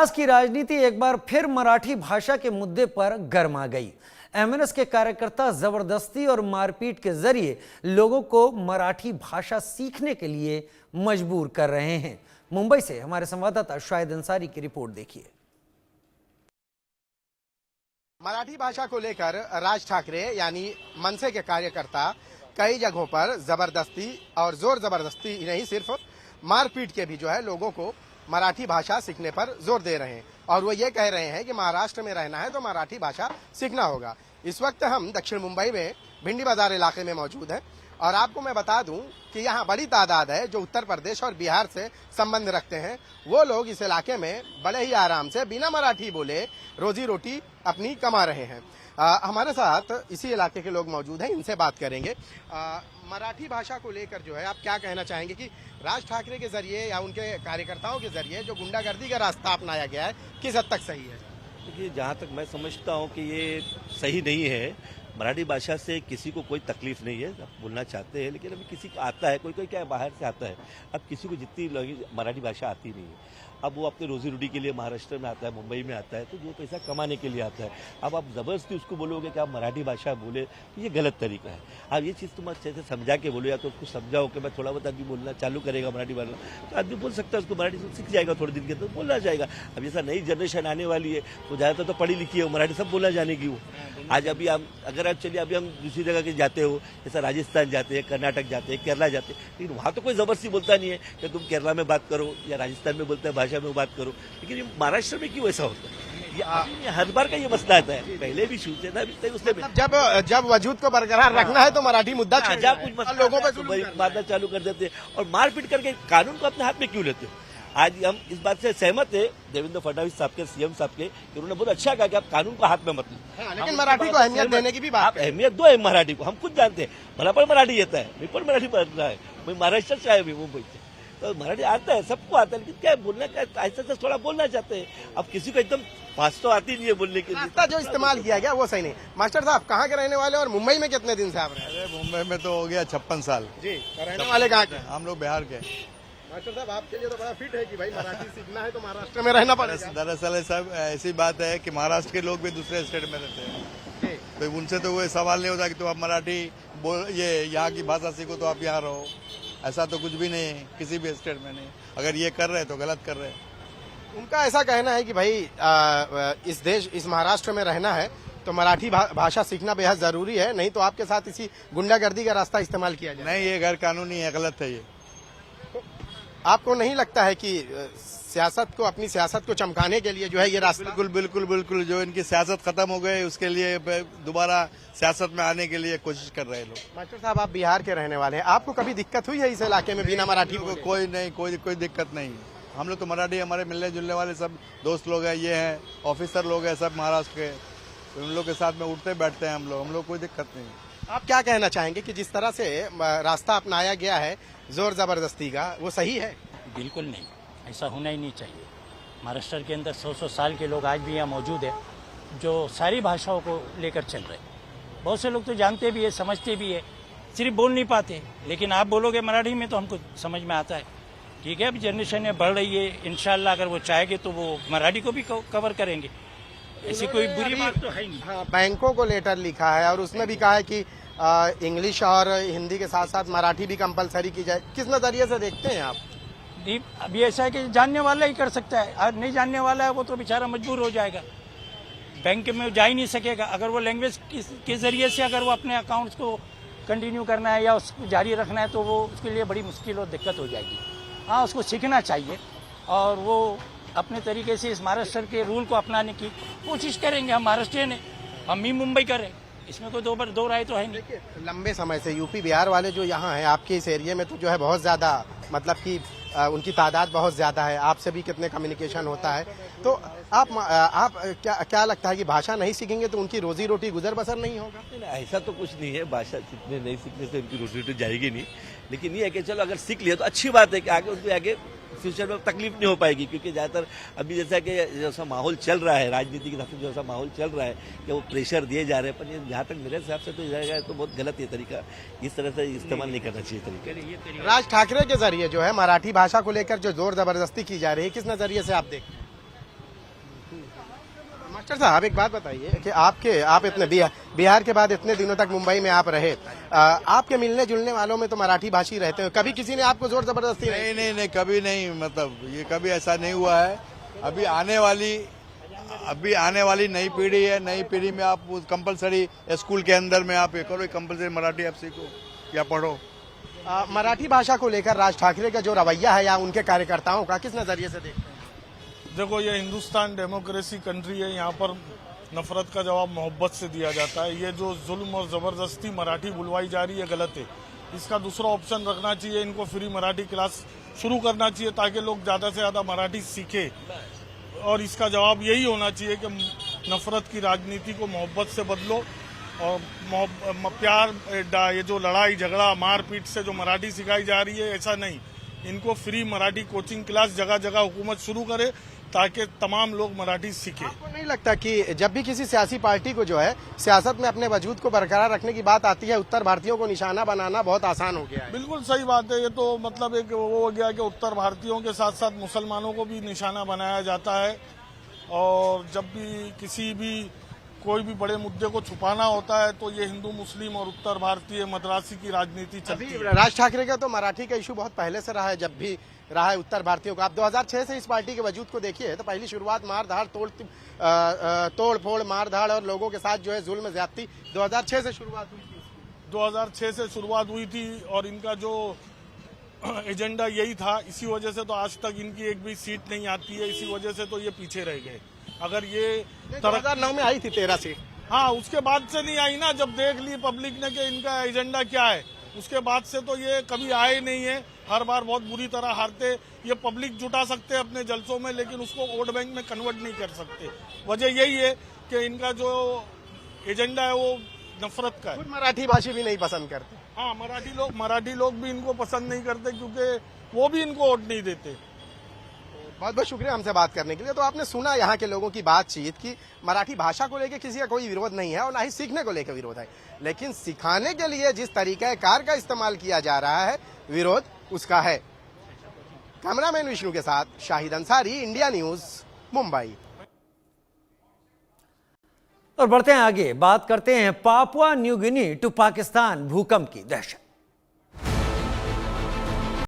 महाराष्ट्र की राजनीति एक बार फिर मराठी भाषा के मुद्दे पर गर्मा गई। एमएनएस के कार्यकर्ता जबरदस्ती और मारपीट के जरिए लोगों को मराठी भाषा सीखने के लिए मजबूर कर रहे हैं। मुंबई से हमारे संवाददाता शाहिद अंसारी की रिपोर्ट देखिए। मराठी भाषा को लेकर राज ठाकरे यानी मनसे के कार्यकर्ता कई जगहों पर जबरदस्ती और जोर जबरदस्ती नहीं सिर्फ मारपीट के भी लोगों को मराठी भाषा सीखने पर जोर दे रहे हैं और वो ये कह रहे हैं कि महाराष्ट्र में रहना है तो मराठी भाषा सीखना होगा। इस वक्त हम दक्षिण मुंबई में भिंडी बाजार इलाके में मौजूद हैं और आपको मैं बता दूं कि यहाँ बड़ी तादाद है जो उत्तर प्रदेश और बिहार से संबंध रखते हैं। वो लोग इस इलाके में बड़े ही आराम से बिना मराठी बोले रोजी रोटी अपनी कमा रहे हैं। हमारे साथ इसी इलाके के लोग मौजूद हैं, इनसे बात करेंगे। मराठी भाषा को लेकर आप क्या कहना चाहेंगे कि राज ठाकरे के जरिए या उनके कार्यकर्ताओं के जरिए जो गुंडागर्दी का रास्ता अपनाया गया है किस हद तक सही है? देखिए, जहाँ तक मैं समझता हूँ कि ये सही नहीं है। मराठी भाषा से किसी को कोई तकलीफ नहीं है, आप बोलना चाहते हैं, लेकिन अभी किसी को आता है, कोई क्या बाहर से आता है। अब किसी को जितनी मराठी भाषा आती नहीं है, अब वो अपने रोजी रोटी के लिए महाराष्ट्र में आता है, मुंबई में आता है, तो वो पैसा कमाने के लिए आता है। अब आप जबरदस्ती उसको बोलोगे कि आप मराठी भाषा बोले तो ये गलत तरीका है। अब ये चीज़ तुम अच्छे से समझा के बोलो या तो उसको समझाओ कि मैं थोड़ा बहुत आदमी बोलना चालू करेगा मराठी भाषा, तो आदमी बोल सकता है, उसको मराठी सीख जाएगा, थोड़े दिन के अंदर बोलना जाएगा। अब जैसा नई जनरेशन आने वाली है वो ज़्यादातर तो पढ़ी लिखी है, मराठी सब बोला जाने की वो। आज अभी हम अगर आप चलिए अभी हम दूसरी जगह के जाते हो, जैसा राजस्थान जाते हैं, कर्नाटक जाते हैं, केरला जाते हैं, लेकिन वहाँ तो कोई जबरदस्ती बोलता नहीं है कि तुम केरला में बात करो या राजस्थान में बोलते हैं भाषा में बात करो। लेकिन ये महाराष्ट्र में क्यों ऐसा होता है? ये हर बार का ये मसला आता है। पहले भी शिवसेना भी उसने जब वजूद को बरकरार रखना है तो मराठी मुद्दा कुछ लोगों पर मारना चालू कर देते हैं और मारपीट करके कानून को अपने हाथ में क्यों लेते हो? आज हम इस बात से सहमत है देवेंद्र फडणवीस साहब के, सीएम साहब के, कि उन्होंने बहुत अच्छा कहा कि आप कानून को हाथ में मत लो। लेकिन मराठी को अहमियत देने की भी बात, आप अहमियत दो है मराठी को। हम खुद जानते हैं, मला पण मराठी येता है, मी पण मराठी पढ़ता है, मैं महाराष्ट्र से आया हूँ मुंबई से, तो मराठी आता है, सबको आता है, लेकिन क्या बोलना, क्या ऐसा से थोड़ा बोलना चाहते हैं। अब किसी को एकदम पास तो आती नहीं है बोलने के लिए। जो इस्तेमाल किया गया वो सही नहीं। मास्टर साहब कहाँ के रहने वाले और मुंबई में कितने दिन से आप रहे? अरे मुंबई में तो हो गया 56 साल जी। रहने वाले कहाँ के? हम लोग बिहार के। मास्टर साहब आपके लिए तो बड़ा फिट है कि भाई मराठी सीखना है तो महाराष्ट्र में रहना पड़ेगा। दरअसल सब ऐसी बात है कि महाराष्ट्र के लोग भी दूसरे स्टेट में रहते हैं, तो उनसे तो वो सवाल नहीं होता कि तुम आप मराठी बोल, ये यहाँ की भाषा सीखो तो आप यहाँ रहो। ऐसा तो कुछ भी नहीं है, किसी भी स्टेट में नहीं। अगर ये कर रहे हैं तो गलत कर रहे हैं। उनका ऐसा कहना है कि भाई इस महाराष्ट्र में रहना है तो मराठी भाषा सीखना बेहद जरूरी है, नहीं तो आपके साथ इसी गुंडागर्दी का रास्ता इस्तेमाल किया जाए। नहीं, ये गैर कानूनी है, गलत है ये। आपको नहीं लगता है कि अपनी सियासत को चमकाने के लिए ये रास्ता? बिल्कुल बिल्कुल बिल्कुल। जो इनकी सियासत खत्म हो गई उसके लिए दोबारा सियासत में आने के लिए कोशिश कर रहे हैं लोग। मास्टर साहब आप बिहार के रहने वाले हैं, आपको कभी दिक्कत हुई है इस इलाके में बिना मराठी को? कोई नहीं, कोई दिक्कत नहीं। हम लोग तो मराठी, हमारे मिलने जुलने वाले सब दोस्त लोग हैं, ये हैं ऑफिसर लोग हैं सब महाराष्ट्र के, तो उन लोग के साथ में उठते बैठते हैं हम लोग कोई दिक्कत नहीं। आप क्या कहना चाहेंगे कि जिस तरह से रास्ता अपनाया गया है जोर जबरदस्ती का, वो सही है? बिल्कुल नहीं, ऐसा होना ही नहीं चाहिए। महाराष्ट्र के अंदर 100 साल के लोग आज भी यहाँ मौजूद है जो सारी भाषाओं को लेकर चल रहे हैं। बहुत से लोग तो जानते भी है, समझते भी है, सिर्फ बोल नहीं पाते। लेकिन आप बोलोगे मराठी में तो हमको समझ में आता है। ठीक है, अभी जनरेशन बढ़ रही है, इंशाल्लाह अगर वो चाहेंगे तो वो मराठी को भी कवर करेंगे। ऐसी कोई बुरी बात तो है नहीं। हाँ, बैंकों को लेटर लिखा है और उसमें भी कहा है कि इंग्लिश और हिंदी के साथ साथ मराठी भी कंपलसरी की जाए। किस नजरिए से देखते हैं आप? अभी ऐसा है कि जानने वाला ही कर सकता है, और नहीं जानने वाला है वो तो बेचारा मजबूर हो जाएगा, बैंक में जा ही नहीं सकेगा। अगर वो लैंग्वेज के जरिए से अगर वो अपने अकाउंट्स को कंटिन्यू करना है या उसको जारी रखना है तो वो उसके लिए बड़ी मुश्किल और दिक्कत हो जाएगी। हाँ, उसको सीखना चाहिए और वो अपने तरीके से इस महाराष्ट्र के रूल को अपनाने की कोशिश करेंगे। हम महाराष्ट्र ने, हम ही मुंबई करें, इसमें कोई दो राय तो है नहीं। देखिए, लंबे समय से यूपी बिहार वाले जो यहाँ हैं आपके इस एरिया में तो बहुत ज्यादा, मतलब कि उनकी तादाद बहुत ज्यादा है, आपसे भी कितने कम्युनिकेशन होता है, तो आप क्या लगता है कि भाषा नहीं सीखेंगे तो उनकी रोजी रोटी गुजर बसर नहीं होगा? ऐसा तो कुछ नहीं है, भाषा सीखने नहीं सीखने से उनकी रोजी रोटी जाएगी नहीं। लेकिन ये है कि चलो अगर सीख लिया तो अच्छी बात है कि आगे उसके आगे फ्यूचर में तकलीफ नहीं हो पाएगी। क्योंकि ज़्यादातर अभी जैसा कि जैसा माहौल चल रहा है, राजनीति के हिसाब से जैसा माहौल चल रहा है कि वो प्रेशर दिए जा रहे हैं, पर ये जहाँ तक मेरे हिसाब से तो जाएगा तो बहुत गलत ये तरीका, इस तरह से इस्तेमाल नहीं करना चाहिए तरीका। राज ठाकरे के जरिए मराठी भाषा को लेकर जो जोर जबरदस्ती की जा रही है, किस नजरिए से आप देखते हैं? मास्टर साहब एक बात बताइए कि आप इतने बिहार के बाद इतने दिनों तक मुंबई में आप रहे, आपके मिलने जुलने वालों में तो मराठी भाषी रहते हैं, कभी किसी ने आपको जोर जबरदस्ती नहीं, कभी नहीं, मतलब ये कभी ऐसा नहीं हुआ है। अभी आने वाली नई पीढ़ी है, नई पीढ़ी में आप कंपलसरी स्कूल के अंदर में आप ये करो, कंपलसरी मराठी आप सीखो या पढ़ो। मराठी भाषा को लेकर राज ठाकरे का जो रवैया है या उनके कार्यकर्ताओं का, किस नजरिए से देखते हैं? देखो, ये हिंदुस्तान डेमोक्रेसी कंट्री है, यहाँ पर नफरत का जवाब मोहब्बत से दिया जाता है। ये जो जुल्म और जबरदस्ती मराठी बुलवाई जा रही है, गलत है। इसका दूसरा ऑप्शन रखना चाहिए, इनको फ्री मराठी क्लास शुरू करना चाहिए ताकि लोग ज्यादा से ज्यादा मराठी सीखे। और इसका जवाब यही होना चाहिए कि नफरत की राजनीति को मोहब्बत से बदलो और प्यार, ये जो लड़ाई झगड़ा मारपीट से जो मराठी सिखाई जा रही है, ऐसा नहीं। इनको फ्री मराठी कोचिंग क्लास जगह जगह हुकूमत शुरू करे ताकि तमाम लोग मराठी सीखें। आपको नहीं लगता कि जब भी किसी सियासी पार्टी को जो है सियासत में अपने वजूद को बरकरार रखने की बात आती है, उत्तर भारतीयों को निशाना बनाना बहुत आसान हो गया है? बिल्कुल सही बात है। ये तो मतलब एक वो हो गया कि उत्तर भारतीयों के साथ साथ मुसलमानों को भी निशाना बनाया जाता है। और जब भी किसी भी कोई भी बड़े मुद्दे को छुपाना होता है तो ये हिंदू मुस्लिम और उत्तर भारतीय मद्रासी की राजनीति चलती है। राज ठाकरे का तो मराठी का इशू बहुत पहले से रहा है, जब भी रहा है उत्तर भारतीयों का। आप 2006 से इस पार्टी के वजूद को देखिए तो पहली शुरुआत मारधाड़ तोड़ फोड़ मारधाड़ और लोगों के साथ जो है जुल्म ज्यादती 2006 से शुरुआत हुई थी। 2006 से शुरुआत हुई थी और इनका जो एजेंडा यही था। इसी वजह से तो आज तक इनकी एक भी सीट नहीं आती है, इसी वजह से तो ये पीछे रह गए। अगर ये 2009 में आई थी 13 सीट। हाँ, उसके बाद से नहीं आई ना, जब देख ली पब्लिक ने कि इनका एजेंडा क्या है, उसके बाद से तो ये कभी आए नहीं है। हर बार बहुत बुरी तरह हारते। ये पब्लिक जुटा सकते हैं अपने जलसों में, लेकिन उसको वोट बैंक में कन्वर्ट नहीं कर सकते। वजह यही है कि इनका जो एजेंडा है वो नफरत का है। मराठी भाषी भी नहीं पसंद करते। हाँ, मराठी लोग भी इनको पसंद नहीं करते क्योंकि वो भी इनको वोट नहीं देते। बहुत बहुत शुक्रिया हमसे बात करने के लिए। तो आपने सुना यहाँ के लोगों की बातचीत कि मराठी भाषा को लेकर किसी का कोई विरोध नहीं है और ना ही सीखने को लेकर विरोध है, लेकिन सिखाने के लिए जिस तरीके कार का इस्तेमाल किया जा रहा है, विरोध उसका है। कैमरामैन विष्णु के साथ शाहिद अंसारी, इंडिया न्यूज, मुंबई। और बढ़ते हैं आगे, बात करते हैं Papua New Guinea to Pakistan भूकंप की दहशत।